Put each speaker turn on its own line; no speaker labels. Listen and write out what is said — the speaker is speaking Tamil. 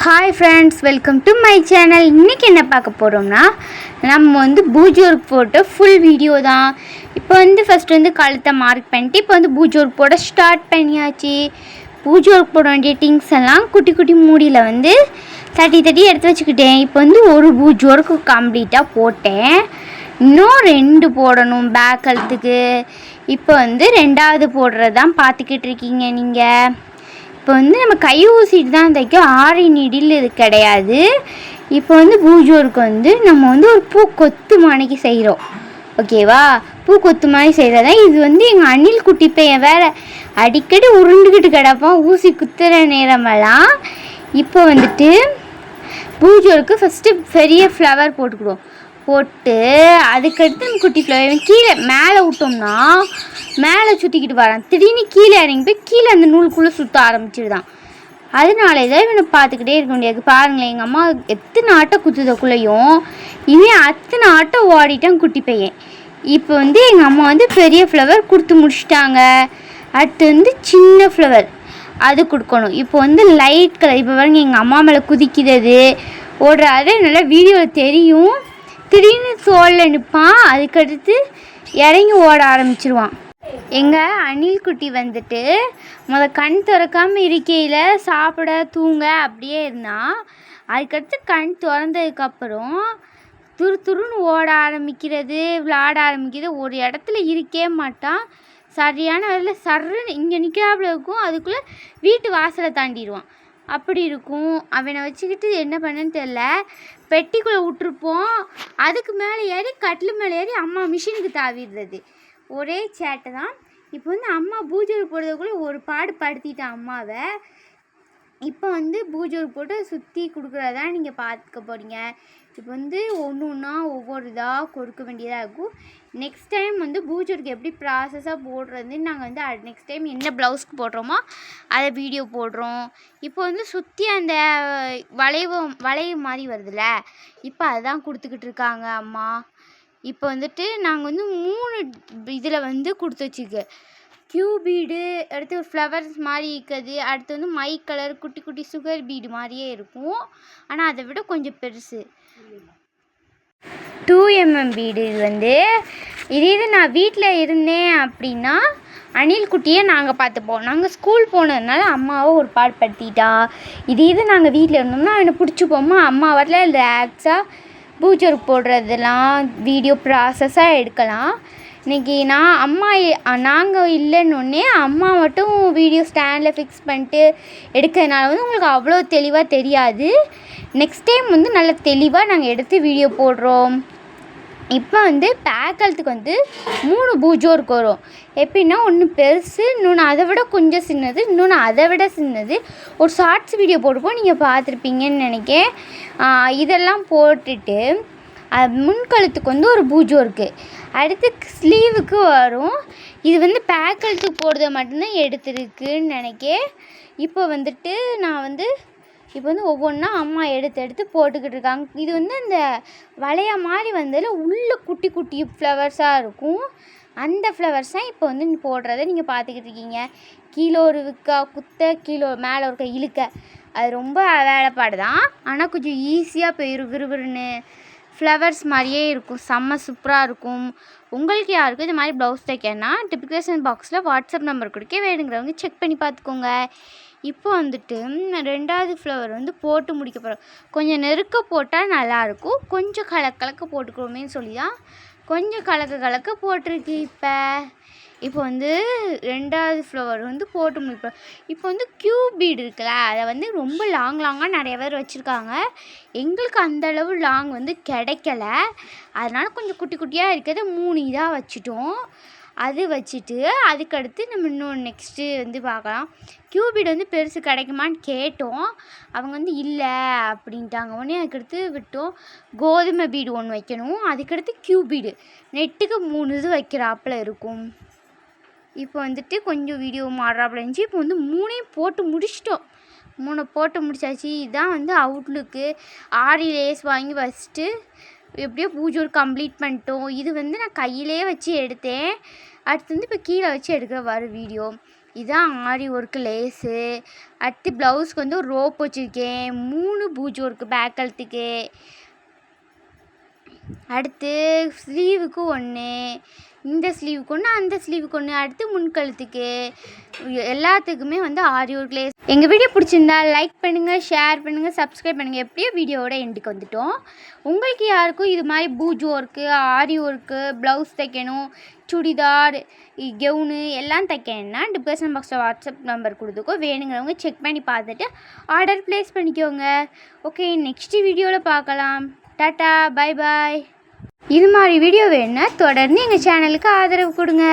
Hi friends, welcome to my channel. இன்றைக்கி என்ன பார்க்க போகிறோம்னா, நம்ம பூஜை ஒர்க் போட்டு ஃபுல் வீடியோ தான். இப்போ ஃபஸ்ட்டு கழுத்தை மார்க் பண்ணிட்டு இப்போ பூஜை ஒர்க் போட ஸ்டார்ட் பண்ணியாச்சு. பூஜை ஒர்க் போட வேண்டிய திங்ஸ் எல்லாம் குட்டி குட்டி மூடியில் தட்டி தட்டி எடுத்து வச்சுக்கிட்டேன். இப்போ ஒரு பூஜை ஒர்க்கு கம்ப்ளீட்டாக போட்டேன். இன்னும் 2 போடணும் பேக் கழுத்துக்கு. இப்போ ரெண்டாவது போடுறது தான் பார்த்துக்கிட்டு இருக்கீங்க நீங்கள். இப்போ நம்ம கை ஊசிட்டு தான் தைக்க, ஆரி நீடில் இது கிடையாது. இப்போ பூஜை ஒர்க்கு நம்ம ஒரு பூ கொத்து மாணிக்கு செய்கிறோம். ஓகேவா? பூ கொத்து மாதிரி செய்கிறதா. இது எங்கள் அணில் குட்டி பையன் வேறு அடிக்கடி உருண்டுக்கிட்டு கிடப்பான் ஊசி குத்துற நேரமெல்லாம். இப்போ பூஜை ஒர்க்கு ஃபஸ்ட்டு பெரிய ஃப்ளவர் போட்டுக்கிடுவோம். போட்டு அதுக்கடுத்து நம்ம குட்டி ஃப்ளவர் கீழே மேலே விட்டோம்னா மேலே சுற்றிக்கிட்டு வரான். திடீர்னு கீழே இறங்கி போய் கீழே அந்த நூலுக்குள்ளே சுற்ற ஆரம்பிச்சிடுதான். அதனால தான் இவனை பார்த்துக்கிட்டே இருக்க முடியாது. பாருங்களேன், எங்கள் அம்மா எத்தனை ஆட்டை குத்துறதுக்குள்ளேயும் இவன் அத்தனை ஆட்டை ஓடிட்டான் குட்டி பையன். இப்போ எங்கள் அம்மா பெரிய ஃப்ளவர் கொடுத்து முடிச்சிட்டாங்க. அடுத்து சின்ன ஃப்ளவர் அது கொடுக்கணும். இப்போ லைட் கலர். இப்போ பாருங்க, எங்கள் அம்மா மேலே குதிக்கிறது ஓடுறாரு. நல்லா வீடியோவில் தெரியும். திடீர்னு தோளில் நிற்பான். அதுக்கடுத்து இறங்கி ஓட ஆரம்பிச்சிருவான். எங்கள் அணில் குட்டி கண் திறக்காமல் இருக்கையில் சாப்பிட தூங்க அப்படியே இருந்தான். அதுக்கடுத்து கண் திறந்ததுக்கப்புறம் துருன்னு ஓட ஆரம்பிக்கிறது, விளையாட ஆரம்பிக்கிறது. ஒரு இடத்துல இருக்கவே மாட்டான். சரியான வேலையில் சர்ன்னு இங்கே நிற்கிறாப்புல இருக்கும், அதுக்குள்ளே வீட்டு வாசலை தாண்டிடுவான். அப்படி இருக்கும். அவனை வச்சுக்கிட்டு என்ன பண்ணேன்னு தெரில. பெட்டிக்குள்ளே விட்டுருப்போம். அதுக்கு மேலே ஏறி கட்டில் மேலே ஏறி அம்மா மிஷினுக்கு தாவிடுறது. ஒரே சேட்டை தான். இப்போ அம்மா பூஜை போடுறதுக்குள்ளே ஒரு பாடு படுத்திட்டான் அம்மாவை. இப்போ பூஜை போட்டு சுற்றி கொடுக்குறதான் நீங்கள் பார்த்துக்க போகிறீங்க. இப்போ ஒன்று ஒன்றா ஒவ்வொரு இதாக கொடுக்க வேண்டியதாக இருக்கும். நெக்ஸ்ட் டைம் பூஜைக்கு எப்படி ப்ராசஸாக போடுறதுன்னு நாங்கள் நெக்ஸ்ட் டைம் என்ன ப்ளவுஸ்க்கு போடுறோமோ அதை வீடியோ போடுறோம். இப்போ சுற்றி அந்த வளைவு மாதிரி வருதுல்ல, இப்போ அதுதான் கொடுத்துக்கிட்டு இருக்காங்க அம்மா. இப்போ நாங்கள் 3 இதில் கொடுத்து வச்சுருக்கு. க்யூ பீடு, அடுத்து ஃப்ளவர்ஸ் மாதிரி இருக்குது. அடுத்து மை கலர் குட்டி குட்டி சுகர் பீடு மாதிரியே இருக்கும். ஆனால் அதை விட கொஞ்சம் பெருசு 2mm பீடு. இது நான் வீட்டில் இருந்தேன் அப்படின்னா அணில் குட்டியை நாங்கள் பார்த்துப்போம். நாங்கள் ஸ்கூல் போனதுனால அம்மாவை ஒரு பாடு படுத்திட்டா. இது நாங்கள் வீட்டில் இருந்தோம்னா அவனை பிடிச்சிப்போமா. அம்மா வரல ரிலாக்ஸாக பூஜை போடுறதெல்லாம் வீடியோ ப்ராசஸாக எடுக்கலாம். இன்றைக்கி நாங்கள் இல்லைன்னொன்னே அம்மா மட்டும் வீடியோ ஸ்டாண்டில் ஃபிக்ஸ் பண்ணிட்டு எடுக்கிறதுனால உங்களுக்கு அவ்வளோ தெளிவாக தெரியாது. நெக்ஸ்ட் டைம் நல்லா தெளிவாக நாங்கள் எடுத்து வீடியோ போடுறோம். இப்போ பேக்கலத்துக்கு 3 பூஜை ஒர்க் வரும். எப்படின்னா, ஒன்று பெருசு, இன்னொன்று அதை விட கொஞ்சம் சின்னது, இன்னொன்று அதை விட சின்னது. ஒரு ஷார்ட்ஸ் வீடியோ போட்டுப்போம், நீங்கள் பார்த்துருப்பீங்கன்னு நினைக்கிறேன். இதெல்லாம் போட்டுட்டு முன்கழுத்துக்கு ஒரு பூஜை இருக்குது. அடுத்து ஸ்லீவுக்கு வரும். இது பேக்கலத்துக்கு போடுறத மட்டும்தான் எடுத்துருக்குன்னு நினைக்கிறேன். இப்போ நான் இப்போ ஒவ்வொன்றா அம்மா எடுத்து போட்டுக்கிட்டு இருக்காங்க. இது அந்த வளைய மாதிரி உள்ளே குட்டி குட்டி ஃப்ளவர்ஸாக இருக்கும். அந்த ஃப்ளவர்ஸ் தான் இப்போ போடுறத நீங்கள் பார்த்துக்கிட்டு இருக்கீங்க. கீழே ஒரு குத்த, கீழே மேலே ஒரு இழுக்க, அது ரொம்ப வேலைப்பாடு தான். ஆனால் கொஞ்சம் ஈஸியாக போயிடும். விறுவிறுன்னு ஃப்ளவர்ஸ் மாதிரியே இருக்கும். செம்ம சூப்பராக இருக்கும். உங்களுக்கு யாருக்கும் இது மாதிரி ப்ளவுஸ் தைக்கன்னா டிஸ்கிரிப்ஷன் பாக்ஸில் வாட்ஸ்அப் நம்பர் கொடுக்க, வேணுங்கிறவங்க செக் பண்ணி பார்த்துக்கோங்க. இப்போ 2வது ஃப்ளவர் போட்டு முடிக்க போகிறோம். கொஞ்சம் நெருக்க போட்டால் நல்லாயிருக்கும். கொஞ்சம் கலக்க போட்டுக்கிறோமேன்னு சொல்லி தான் கொஞ்சம் கலக்க போட்டிருக்கு. இப்போ 2வது ஃப்ளவர் போட்டு முடிப்போம். இப்போ க்யூ பீடு இருக்குல்ல, அதை ரொம்ப லாங்காக நிறைய பேர் வச்சுருக்காங்க. எங்களுக்கு அந்தளவு லாங் கிடைக்கல. அதனால் கொஞ்சம் குட்டி குட்டியாக இருக்கிறத 3 இதாக வச்சுட்டோம். அது வச்சுட்டு அதுக்கடுத்து நம்ம இன்னொன்று நெக்ஸ்ட்டு பார்க்கலாம். க்யூ பீடு பெருசு கிடைக்குமான்னு கேட்டோம். அவங்க இல்லை அப்படின்ட்டாங்க. உடனே அதுக்கடுத்து விட்டோம். கோதுமை பீடு ஒன்று வைக்கணும். அதுக்கடுத்து க்யூ பீடு நெட்டுக்கு 3 இது வைக்கிறாப்புல இருக்கும். இப்போ கொஞ்சம் வீடியோ மாறுறாப்புல இருந்துச்சு. இப்போ 3ஐயும் போட்டு முடிச்சிட்டோம். 3 போட்டு முடிச்சாச்சு. இதுதான் அவுட்லுக்கு. ஆரி லேஸ் வாங்கி வச்சுட்டு எப்படியோ பூஜை ஒரு கம்ப்ளீட் பண்ணிட்டோம். இது நான் கையிலே வச்சு எடுத்தேன். அடுத்து இப்போ கீழே வச்சு எடுக்கிற வீடியோ. இதான் ஆரி ஒர்க்கு லேஸு. அடுத்து ப்ளவுஸ்க்கு வந்து ஒரு ரோப் வச்சுருக்கேன். 3 பூஜ் ஒர்க்கு பேக் கழுத்துக்கு. அடுத்து ஸ்லீவுக்கு 1, இந்த ஸ்லீவுக்கு 1, அந்த ஸ்லீவுக்கு 1, அடுத்து முன்கழுத்துக்கு. எல்லாத்துக்குமே வந்து ஆரி ஒர்க் லேஸ். எங்கள் வீடியோ பிடிச்சிருந்தா லைக் பண்ணுங்கள், ஷேர் பண்ணுங்கள், சப்ஸ்கிரைப் பண்ணுங்கள். எப்படியோ வீடியோவோட எண்டுக்கு வந்துட்டோம். உங்களுக்கு யாருக்கும் இது மாதிரி பூஜ் ஒர்க்கு, ஆரி ஒர்க்கு, ப்ளவுஸ் தைக்கணும், சுடிதார், கெவுனு எல்லாம் தைக்கணும்னா டிஸ்கிரிப்ஷன் பாக்ஸில் வாட்ஸ்அப் நம்பர் கொடுத்துக்கோ. வேணுங்கிறவங்க செக் பண்ணி பார்த்துட்டு ஆர்டர் ப்ளேஸ் பண்ணிக்கோங்க. ஓகே, நெக்ஸ்ட் வீடியோவில் பார்க்கலாம். Tata, bye bye. இது மாதிரி வீடியோ வேணுன்னா தொடர்ந்து எங்கள் சேனலுக்கு ஆதரவு கொடுங்க.